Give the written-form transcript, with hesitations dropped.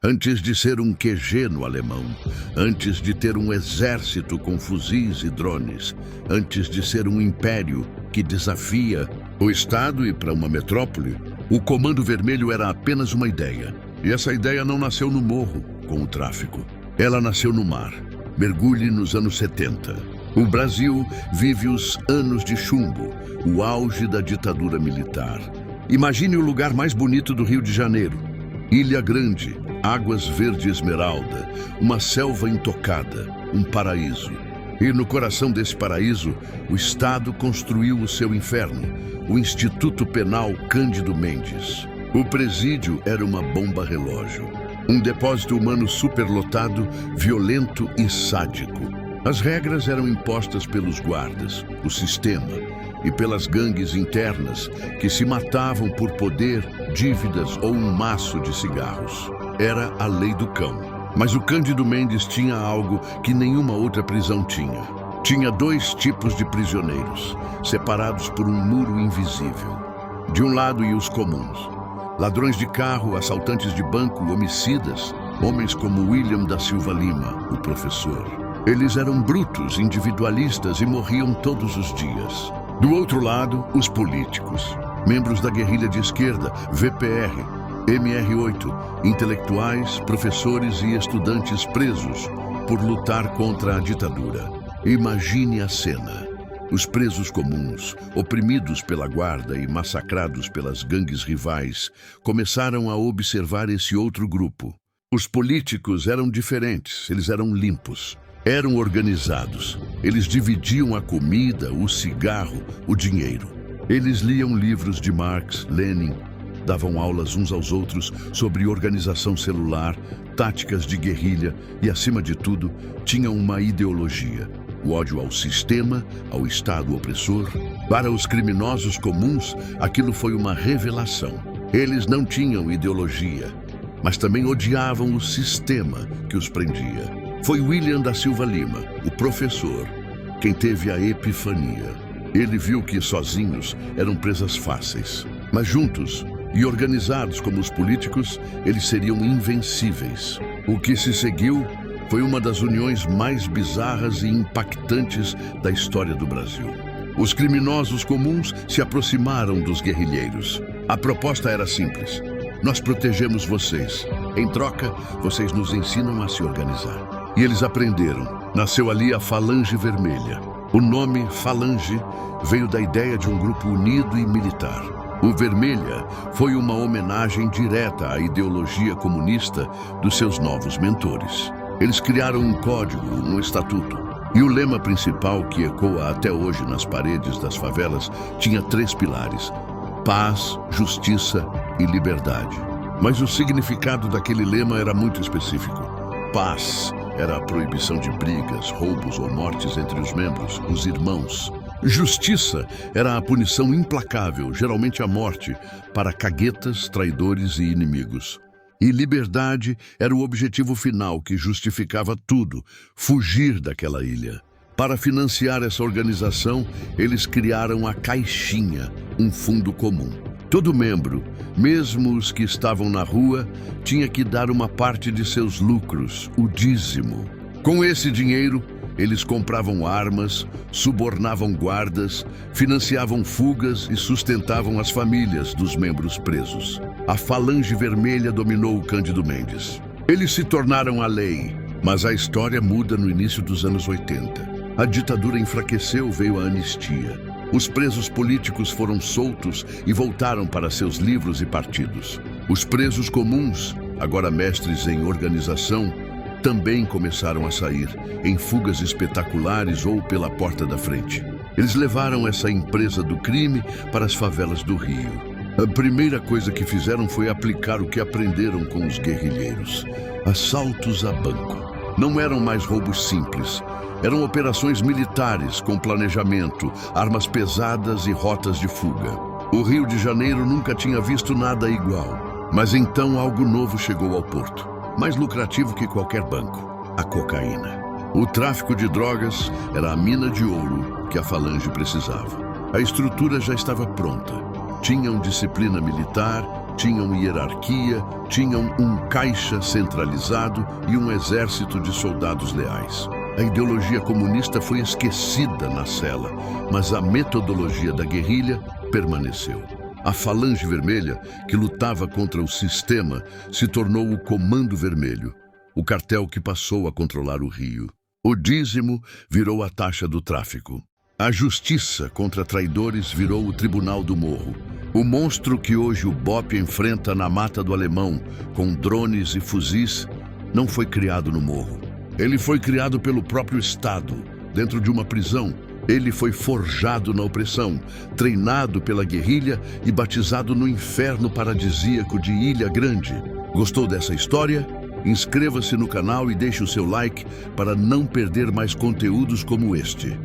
Antes de ser um QG no alemão, antes de ter um exército com fuzis e drones, antes de ser um império que desafia o Estado e para uma metrópole, o Comando Vermelho era apenas uma ideia. E essa ideia não nasceu no morro, com o tráfico. Ela nasceu no mar. Mergulhe nos anos 70. O Brasil vive os anos de chumbo, o auge da ditadura militar. Imagine o lugar mais bonito do Rio de Janeiro. Ilha Grande, águas verde esmeralda, uma selva intocada, um paraíso. E no coração desse paraíso, o Estado construiu o seu inferno, o Instituto Penal Cândido Mendes. O presídio era uma bomba relógio, um depósito humano superlotado, violento e sádico. As regras eram impostas pelos guardas, o sistema, e pelas gangues internas que se matavam por poder, dívidas ou um maço de cigarros. Era a lei do cão. Mas o Cândido Mendes tinha algo que nenhuma outra prisão tinha. Tinha dois tipos de prisioneiros, separados por um muro invisível. De um lado iam os comuns. Ladrões de carro, assaltantes de banco, homicidas, homens como William da Silva Lima, o professor. Eles eram brutos, individualistas e morriam todos os dias. Do outro lado, os políticos, membros da guerrilha de esquerda, VPR, MR8, intelectuais, professores e estudantes presos por lutar contra a ditadura. Imagine a cena. Os presos comuns, oprimidos pela guarda e massacrados pelas gangues rivais, começaram a observar esse outro grupo. Os políticos eram diferentes, eles eram limpos. Eram organizados. Eles dividiam a comida, o cigarro, o dinheiro. Eles liam livros de Marx, Lenin, davam aulas uns aos outros sobre organização celular, táticas de guerrilha e, acima de tudo, tinham uma ideologia. O ódio ao sistema, ao Estado opressor. Para os criminosos comuns, aquilo foi uma revelação. Eles não tinham ideologia, mas também odiavam o sistema que os prendia. Foi William da Silva Lima, o professor, quem teve a epifania. Ele viu que sozinhos eram presas fáceis, mas juntos e organizados como os políticos, eles seriam invencíveis. O que se seguiu foi uma das uniões mais bizarras e impactantes da história do Brasil. Os criminosos comuns se aproximaram dos guerrilheiros. A proposta era simples: nós protegemos vocês. Em troca, vocês nos ensinam a se organizar. E eles aprenderam. Nasceu ali a Falange Vermelha. O nome Falange veio da ideia de um grupo unido e militar. O Vermelha foi uma homenagem direta à ideologia comunista dos seus novos mentores. Eles criaram um código, um estatuto. E o lema principal, que ecoa até hoje nas paredes das favelas, tinha 3 pilares: paz, justiça e liberdade. Mas o significado daquele lema era muito específico. Paz era a proibição de brigas, roubos ou mortes entre os membros, os irmãos. Justiça era a punição implacável, geralmente a morte, para caguetas, traidores e inimigos. E liberdade era o objetivo final que justificava tudo: fugir daquela ilha. Para financiar essa organização, eles criaram a Caixinha, um fundo comum. Todo membro, mesmo os que estavam na rua, tinha que dar uma parte de seus lucros, o dízimo. Com esse dinheiro, eles compravam armas, subornavam guardas, financiavam fugas e sustentavam as famílias dos membros presos. A Falange Vermelha dominou o Cândido Mendes. Eles se tornaram a lei, mas a história muda no início dos anos 80. A ditadura enfraqueceu, veio a anistia. Os presos políticos foram soltos e voltaram para seus livros e partidos. Os presos comuns, agora mestres em organização, também começaram a sair, em fugas espetaculares ou pela porta da frente. Eles levaram essa empresa do crime para as favelas do Rio. A primeira coisa que fizeram foi aplicar o que aprenderam com os guerrilheiros: assaltos a banco. Não eram mais roubos simples. Eram operações militares com planejamento, armas pesadas e rotas de fuga. O Rio de Janeiro nunca tinha visto nada igual. Mas então algo novo chegou ao porto. Mais lucrativo que qualquer banco: a cocaína. O tráfico de drogas era a mina de ouro que a Falange precisava. A estrutura já estava pronta. Tinham disciplina militar, tinham hierarquia, tinham um caixa centralizado e um exército de soldados leais. A ideologia comunista foi esquecida na cela, mas a metodologia da guerrilha permaneceu. A Falange Vermelha, que lutava contra o sistema, se tornou o Comando Vermelho, o cartel que passou a controlar o Rio. O dízimo virou a taxa do tráfico. A justiça contra traidores virou o Tribunal do Morro. O monstro que hoje o BOPE enfrenta na Mata do Alemão, com drones e fuzis, não foi criado no morro. Ele foi criado pelo próprio Estado, dentro de uma prisão. Ele foi forjado na opressão, treinado pela guerrilha e batizado no inferno paradisíaco de Ilha Grande. Gostou dessa história? Inscreva-se no canal e deixe o seu like para não perder mais conteúdos como este.